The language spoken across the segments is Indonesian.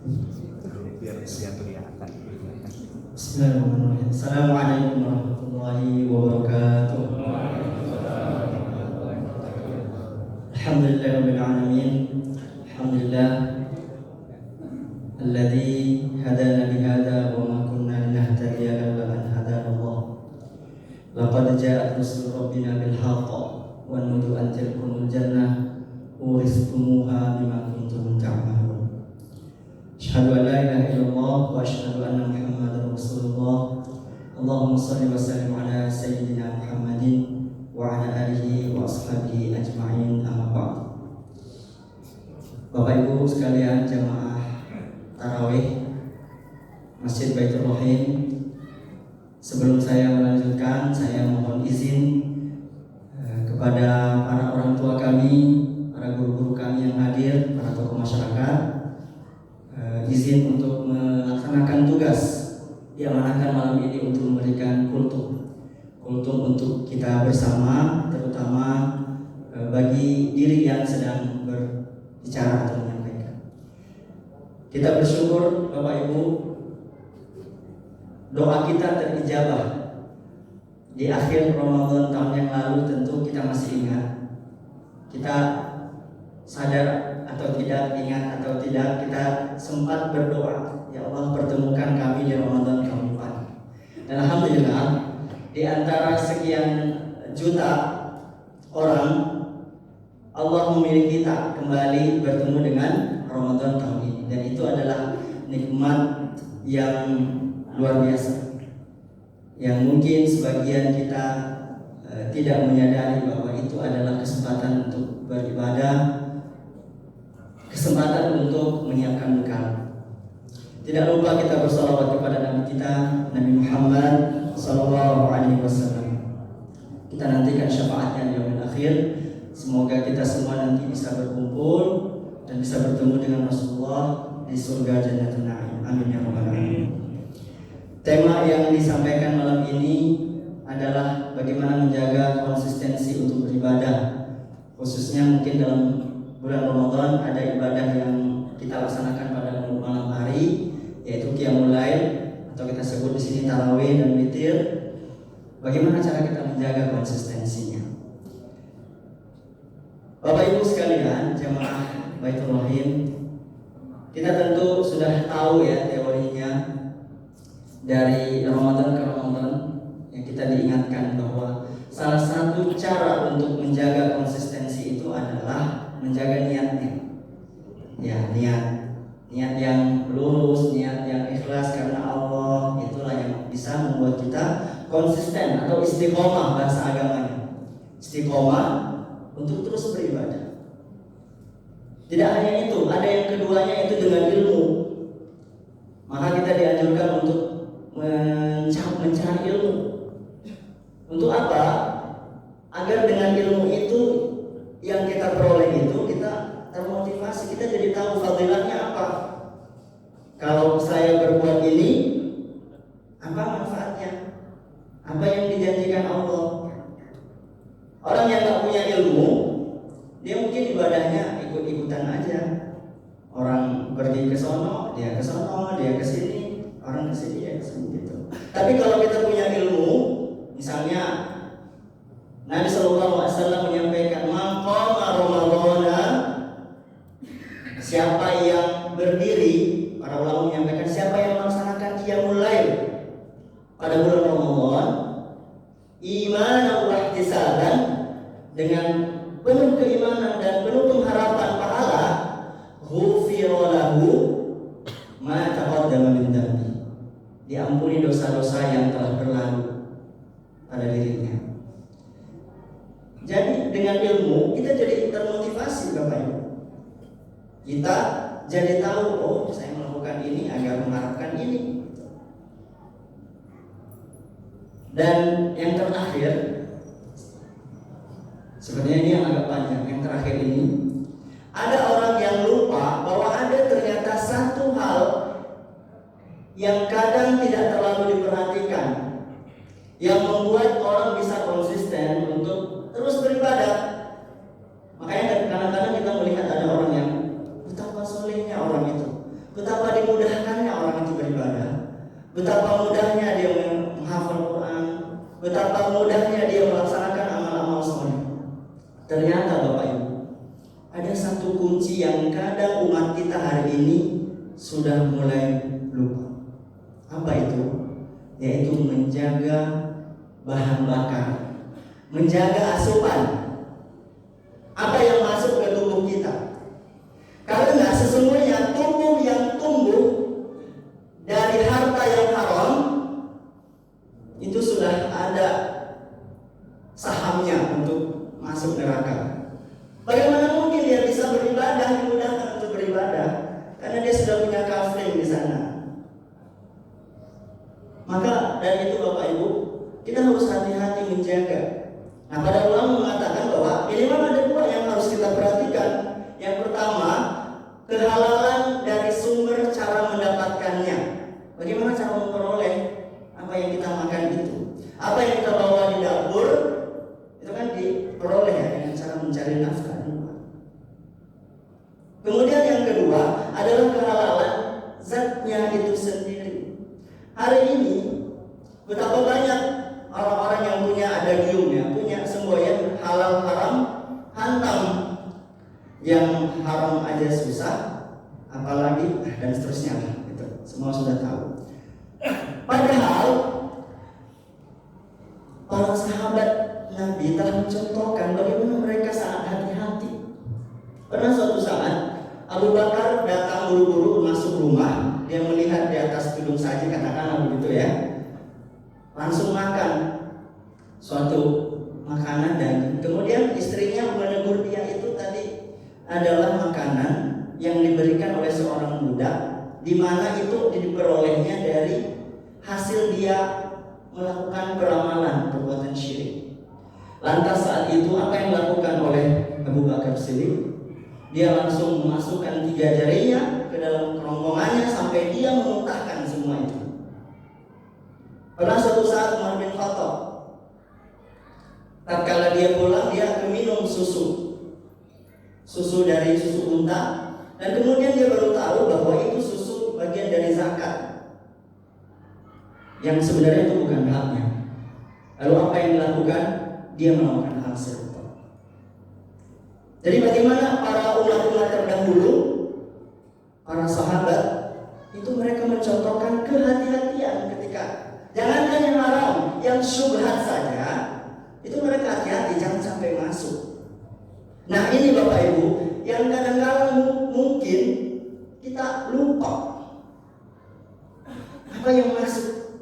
biar kelihatan. Bismillahirrahmanirrahim. Assalamualaikum warahmatullahi wabarakatuh. Alhamdulillahirabbil alamin. Alhamdulillah alladzi hadana lihada wa ma kunna linahtadiya laula an hadana Allah. Laqad ja'at rusul rabbina bil haqq wa nudu an tilkumul jannah uristumuha bima kuntum ta'malun. Asyhadu an la ilaha illallah wa asyhadu anna Muhammadar Rasulullah. Allahumma shalli wa sallim ala sayyidina Muhammadin wa ala alihi wa ashabihi ajma'in, amma ba'd. Bapak Ibu sekalian jamaah tarawih Masjid Baitur Rahim, sebelum saya melanjutkan, saya mohon izin kepada para orang tua kami, para guru-guru kami yang hadir, para tokoh masyarakat, izin untuk melaksanakan tugas diamanahkan malam ini untuk memberikan kultum untuk kita bersama, terutama bagi diri yang sedang berbicara atau menyampaikan. Kita bersyukur Bapak Ibu, doa kita terijabah di akhir Ramadan tahun yang lalu. Tentu kita masih ingat, kita sadar atau tidak, ingat atau tidak, kita sempat berdoa, ya Allah pertemukan kami di Ramadan tahun depan. Dan alhamdulillah di antara sekian juta orang, Allah memilih kita kembali bertemu dengan Ramadan tahun ini, dan itu adalah nikmat yang luar biasa, yang mungkin sebagian kita tidak menyadari bahwa itu adalah kesempatan untuk beribadah, kesempatan untuk menyiapkan bekal. Tidak lupa kita bersalawat kepada Nabi kita, Nabi Muhammad sallallahu alaihi wasallam. Kita nantikan syafaatnya di yaumil akhir. Semoga kita semua nanti bisa berkumpul dan bisa bertemu dengan Rasulullah di surga Jannatul Na'im. Amin ya rabbal alamin. Tema yang disampaikan malam ini adalah bagaimana menjaga konsistensi untuk beribadah, khususnya mungkin dalam bulan Ramadan ada ibadah yang kita laksanakan pada malam hari, yaitu qiyamul lail atau kita sebut di sini tarawih dan witir. Bagaimana cara kita menjaga konsistensinya? Bapak Ibu sekalian, jamaah Baitur Rahim, kita tentu sudah tahu ya teorinya. Dari Ramadan ke Ramadan yang kita diingatkan bahwa salah satu cara untuk menjaga konsistensi itu adalah menjaga niatnya. Ya, niat yang lurus, niat yang ikhlas karena Allah, itulah yang bisa membuat kita konsisten atau istiqomah bahasa agamanya. Istiqomah untuk terus beribadah. Tidak hanya itu, ada yang keduanya itu dengan ilmu. Maka kita dianjurkan untuk mencari ilmu. Untuk apa? Agar dengan ilmu itu yang kita peroleh itu kita termotivasi, kita jadi tahu fadilahnya apa. Kalau saya berbuat ini, apa manfaatnya? Apa yang dijanjikan Allah? Orang yang tak punya ilmu, dia mungkin ibadahnya ikut-ikutan aja. Orang pergi ke sono, dia ke sono, dia ke sini, orang ke sini, dia ke sini gitu. Tapi kalau kita punya ilmu, misalnya Nabi sallallahu alaihi wasallam menyampaikan, "Man qama Ramadhana", siapa yang berdiri, para ulama menyampaikan siapa yang melaksanakan qiyamul lail pada bulan Ramadan, imanan wa ihtisaban, dengan penuh keimanan dan penuh pengharapan pahala, ghufira lahu ma taqaddama min dhanbi, diampuni dosa-dosa yang telah berlalu pada dirinya. Jadi dengan ilmu kita jadi termotivasi Bapak Ibu. Kita jadi tahu, oh saya melakukan ini agar mengharapkan ini. Dan yang terakhir, sebenarnya ini yang agak panjang. Yang terakhir ini, ada orang yang lupa bahwa ada ternyata satu hal yang kadang tidak terlalu diperhatikan, yang membuat orang bisa konsisten untuk terus beribadah. Makanya kadang-kadang kita melihat ada orang yang betapa solehnya orang itu, betapa dimudahkannya orang itu beribadah, betapa mudahnya dia menghafal Quran, betapa mudahnya dia melaksanakan amal-amal soleh. Ternyata Bapak Ibu, ada satu kunci yang kadang umat kita hari ini sudah mulai lupa. Apa itu? Yaitu menjaga bahan bakar, menjaga asupan. Apa yang masuk ke tubuh kita? Karena sesungguhnya tubuh yang tumbuh dari harta yang haram itu sudah ada sahamnya untuk masuk neraka. Bagaimana mungkin dia bisa beribadah, dimudahkan untuk beribadah, karena dia sudah punya kafling di sana. Maka dari itu Bapak Ibu, kita harus hati-hati menjaga. Nah, para ulama mengatakan bahwa minimal ada dua yang harus kita perhatikan. Yang pertama, kehalalan dari sumber cara mendapatkannya. Bagaimana cara memperoleh apa yang kita makan itu? Apa yang kita bawa di dapur itu kan diperoleh ya, dengan cara mencari nafkah. Kemudian yang kedua adalah kehalalan zatnya itu sendiri. Hari ini betapa banyak orang-orang yang punya adagiumnya, punya semboyan halal haram hantam. Yang haram aja susah, apalagi dan seterusnya lah, gitu. Semua sudah tahu. Padahal para sahabat Nabi telah mencontohkan bagaimana mereka sangat hati-hati. Pernah suatu saat Abu Bakar datang buru-buru masuk rumah, dia melihat di atas tudung saji, katakanlah begitu ya, langsung makan suatu makanan dan kemudian istrinya menegur dia, itu tadi adalah makanan yang diberikan oleh seorang budak, di mana itu diperolehnya dari hasil dia melakukan peramalan perbuatan syirik. Lantas saat itu apa yang dilakukan oleh Abu Bakar Siddiq? Dia langsung memasukkan 3 jarinya ke dalam kerongkongannya sampai dia memuntahkan semua itu. Pernah suatu saat Umar bin Khattab, tatkala dia pulang, dia minum susu dari susu unta, dan kemudian dia baru tahu bahwa itu susu bagian dari zakat, yang sebenarnya itu bukan haknya. Lalu apa yang dilakukan? Dia melakukan hal serupa. Jadi bagaimana para umat-umat terdahulu, para sahabat itu mereka mencontohkan kehati-hatian ketika jangankan yang haram, yang syubhat saja itu mereka hati-hati jangan sampai masuk. Nah ini Bapak Ibu yang kadang-kadang mungkin kita lupa apa yang masuk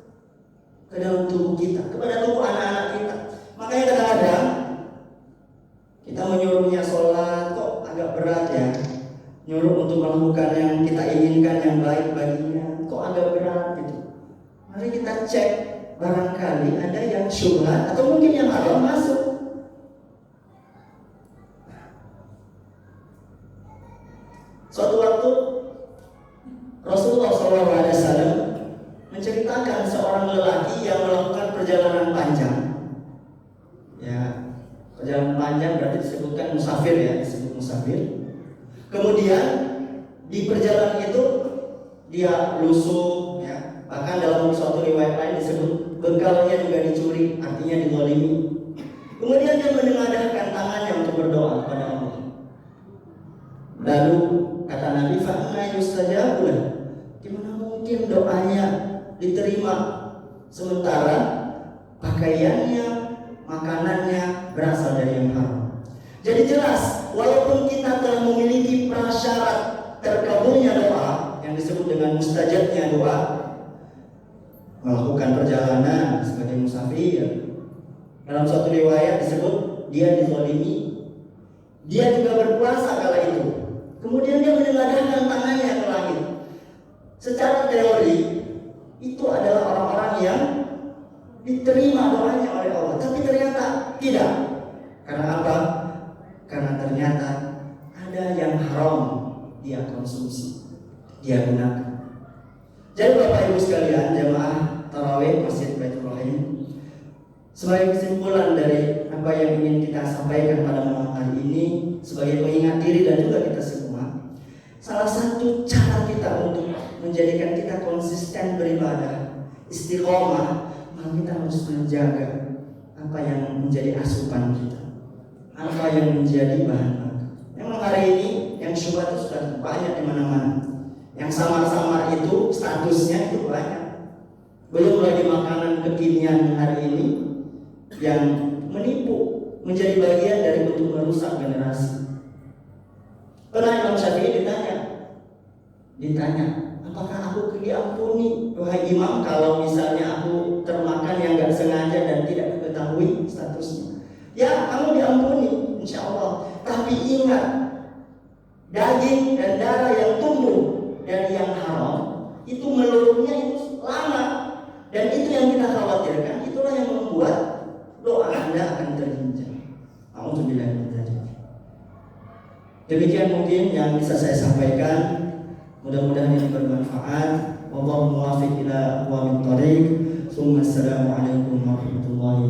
ke dalam tubuh kita, kepada tubuh anak-anak kita. Makanya kadang-kadang kita menyuruhnya sholat kok agak berat ya, nyuruh untuk melakukan yang kita inginkan yang baik baginya kok agak berat gitu. Mari kita cek, barangkali ada yang syubhat atau mungkin yang haram masuk. Suatu waktu Rasulullah SAW menceritakan seorang lelaki yang melakukan perjalanan panjang. Ya, perjalanan panjang berarti disebutkan musafir ya, disebut musafir. Kemudian di perjalanan itu dia lusuh, ya. Bahkan dalam suatu riwayat lain disebut bekalnya juga dicuri, artinya dizalimi. Kemudian dia menengadahkan tangannya untuk berdoa kepada Allah. Lalu kata Nabi, fa'anna yustajabu lah. Gimana mungkin doanya diterima sementara pakaiannya, makanannya berasal dari yang haram. Jadi jelas, walaupun kita telah memiliki prasyarat terkabulnya doa yang disebut dengan mustajabnya doa, melakukan perjalanan sebagai musafir. Dalam suatu riwayat disebut dia dizalimi, dia juga berpuasa kala itu. Kemudian dia menengadahkan tangannya ke langit. Secara teori itu adalah orang-orang yang diterima doanya oleh Allah, tapi ternyata tidak. Karena apa? Karena ternyata ada yang haram dia konsumsi, dia gunakan. Jadi Bapak Ibu sekalian, jemaah tarawih Masjid Baitur Rahim, sebagai kesimpulan dari apa yang ingin kita sampaikan pada malam hari ini, sebagai pengingat diri dan juga kita semua, salah satu cara kita untuk menjadikan kita konsisten beribadah, istiqomah, maka kita harus menjaga apa yang menjadi asupan kita, apa yang menjadi bahan bakar. Memang hari ini yang syubhat itu sudah banyak di mana-mana. Yang samar-samar itu statusnya itu banyak. Belum lagi makanan kekinian hari ini yang menipu, menjadi bagian dari bentuk merusak generasi. Pernah Imam Syafi'i ditanya, apakah aku diampuni wahai imam kalau misalnya aku termakan yang gak sengaja dan tidak diketahui statusnya? Ya, kamu diampuni insya Allah. Tapi ingat, daging dan darah yang tumbuh dari yang haram itu meluruhnya itu lama, dan itu yang kita khawatirkan. Itulah yang membuat doa Anda akan terhinjau. Alhamdulillah. Demikian mungkin yang bisa saya sampaikan. Mudah-mudahan ini bermanfaat. Wallahu muwaffiq ila aqwamit thoriq. Assalamualaikum warahmatullahi